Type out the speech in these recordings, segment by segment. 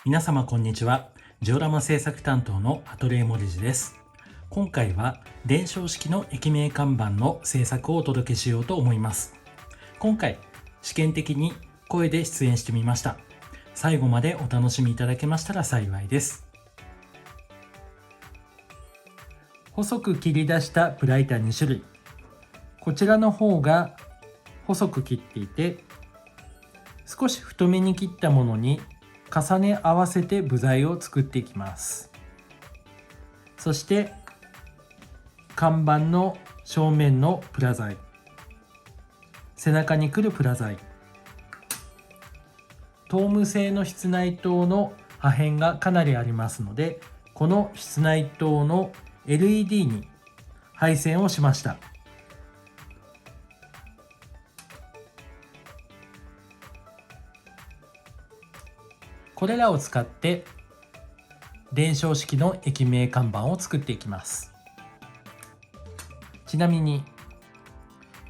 皆様こんにちは。ジオラマ制作担当のアトリエモリジです。今回は伝承式の駅名看板の制作をお届けしようと思います。今回試験的に声で出演してみました。最後までお楽しみいただけましたら幸いです。細く切り出したプライター2種類。こちらの方が細く切っていて、少し太めに切ったものに重ね合わせて部材を作っていきます。そして看板の正面のプラ材、背中に来るプラ材、トーム製の室内灯の破片がかなりありますので、この室内灯の LED に配線をしました。これらを使って伝承式の駅名看板を作っていきます。ちなみに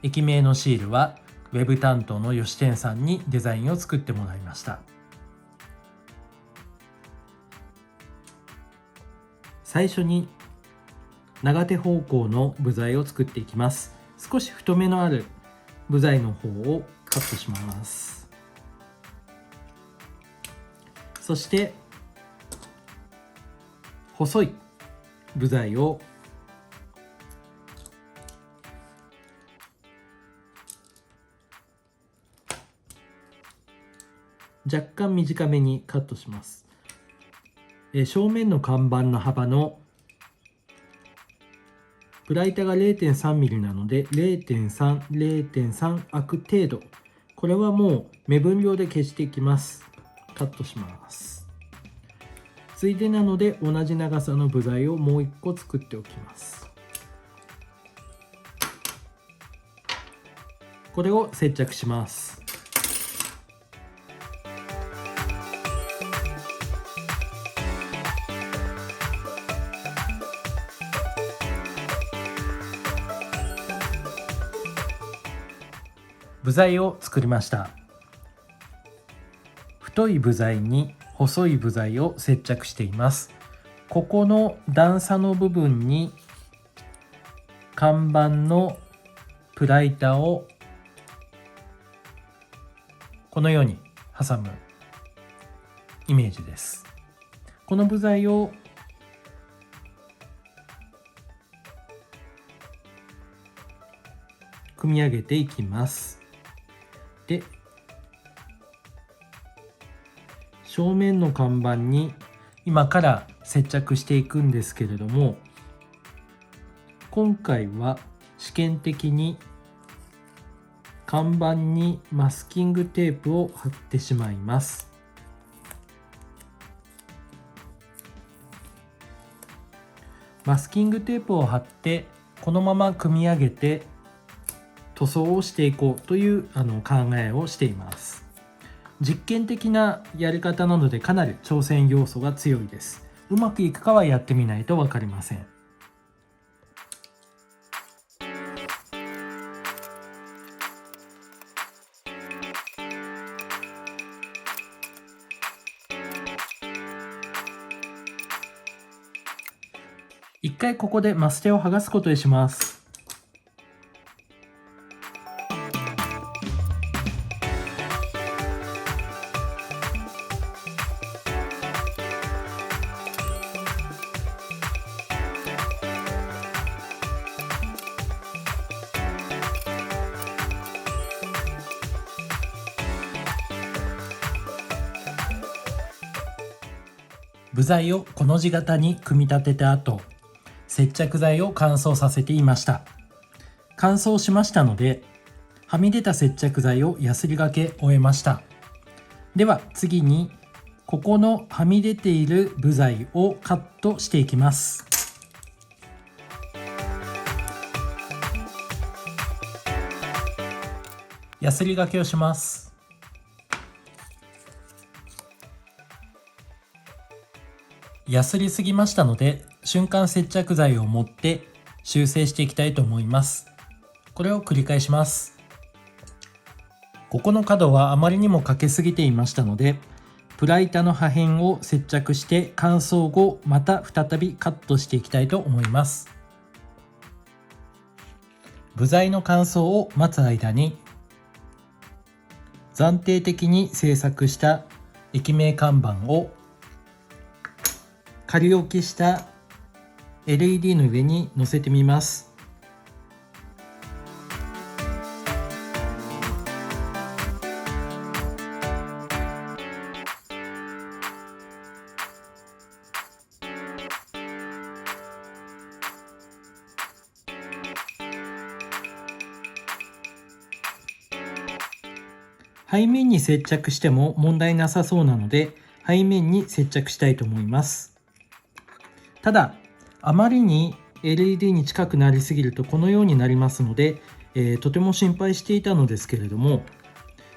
駅名のシールはウェブ担当の吉天さんにデザインを作ってもらいました。最初に長手方向の部材を作っていきます。少し太めのある部材の方をカットします。そして細い部材を若干短めにカットします。正面の看板の幅のプライタが 0.3 ミリなので 0.3 開く程度、これはもう目分量で消していきます。カットします。ついでなので同じ長さの部材をもう1個作っておきます。これを接着します。部材を作りました。太い部材に細い部材を接着しています。ここの段差の部分に看板のプライタをこのように挟むイメージです。この部材を組み上げていきます。で、正面の看板に今から接着していくんですけれども、今回は試験的に看板にマスキングテープを貼ってしまいます。マスキングテープを貼ってこのまま組み上げて塗装をしていこうという考えをしています。実験的なやり方なのでかなり挑戦要素が強いです。うまくいくかはやってみないと分かりません。一回ここでマステを剥がすことにします。部材をコの字型に組み立てた後、接着剤を乾燥させていました。乾燥しましたので、はみ出た接着剤をやすりがけ終えました。では次に、ここのはみ出ている部材をカットしていきます。やすりがけをします。やすりすぎましたので、瞬間接着剤を持って修正していきたいと思います。これを繰り返します。ここの角はあまりにもかけすぎていましたので、プラ板の破片を接着して乾燥後また再びカットしていきたいと思います。部材の乾燥を待つ間に暫定的に制作した駅名看板を仮置きした LED の上に載せてみます。背面に接着しても問題なさそうなので背面に接着したいと思います。ただあまりに LED に近くなりすぎるとこのようになりますので、とても心配していたのですけれども、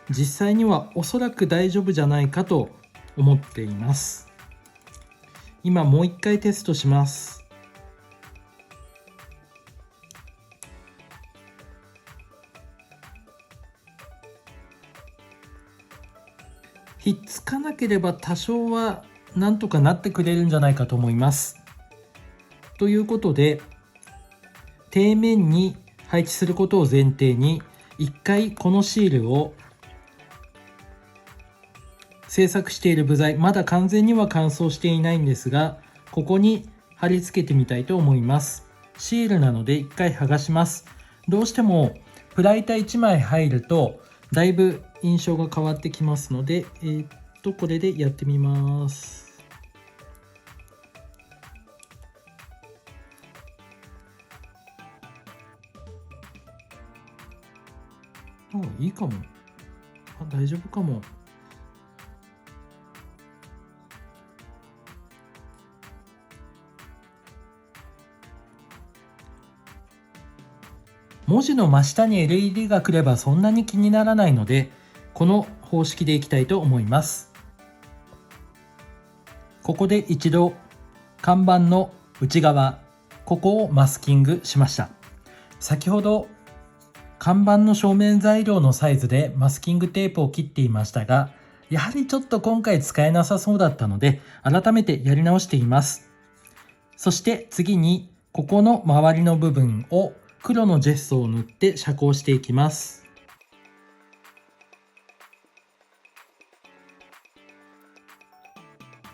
実際にはおそらく大丈夫じゃないかと思っています。今もう一回テストします。ひっつかなければ多少はなんとかなってくれるんじゃないかと思います。ということで、底面に配置することを前提に一回このシールを製作している部材、まだ完全には乾燥していないんですが、ここに貼り付けてみたいと思います。シールなので一回剥がします。どうしてもプラ板1枚入るとだいぶ印象が変わってきますので、これでやってみます。いいかも。大丈夫かも。文字の真下に LED が来ればそんなに気にならないので、この方式でいきたいと思います。ここで一度看板の内側、ここをマスキングしました。先ほど看板の正面材料のサイズでマスキングテープを切っていましたが、やはりちょっと今回使えなさそうだったので改めてやり直しています。そして次にここの周りの部分を黒のジェッソを塗って遮光していきます。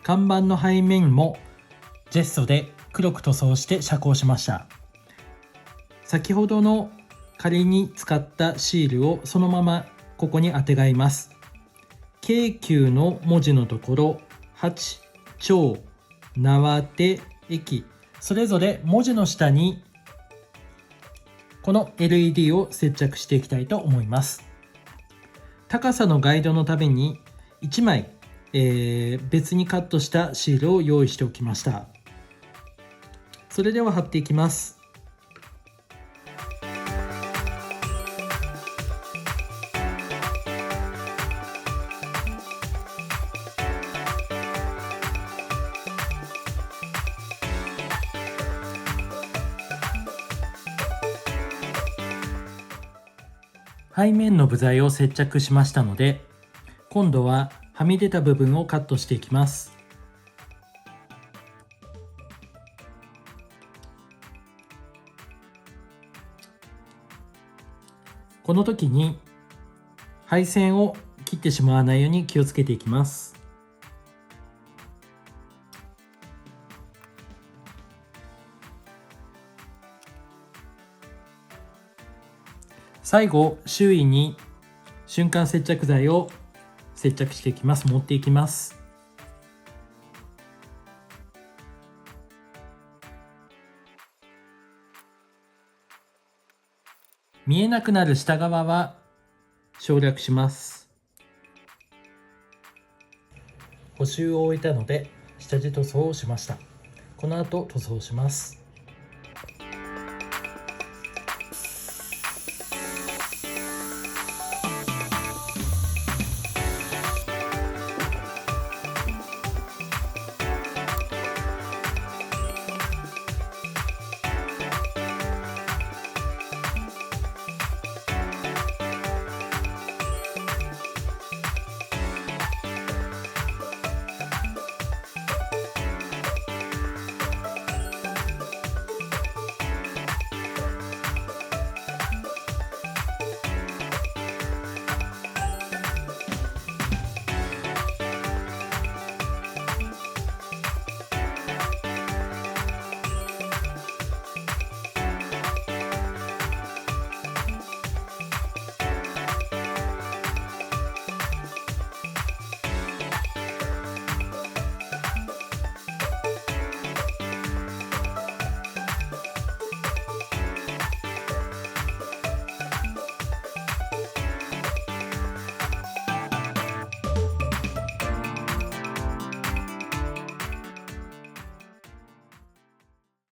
看板の背面もジェッソで黒く塗装して遮光しました。先ほどの仮に使ったシールをそのままここにあてがいます。京急の文字のところ、八、町、縄手、駅、それぞれ文字の下にこの LED を接着していきたいと思います。高さのガイドのために1枚、別にカットしたシールを用意しておきました。それでは貼っていきます。背面の部材を接着しましたので、今度ははみ出た部分をカットしていきます。この時に配線を切ってしまわないように気をつけていきます。最後、周囲に瞬間接着剤を接着していきます。持っていきます。見えなくなる下側は省略します。補修を終えたので下地塗装をしました。この後塗装します。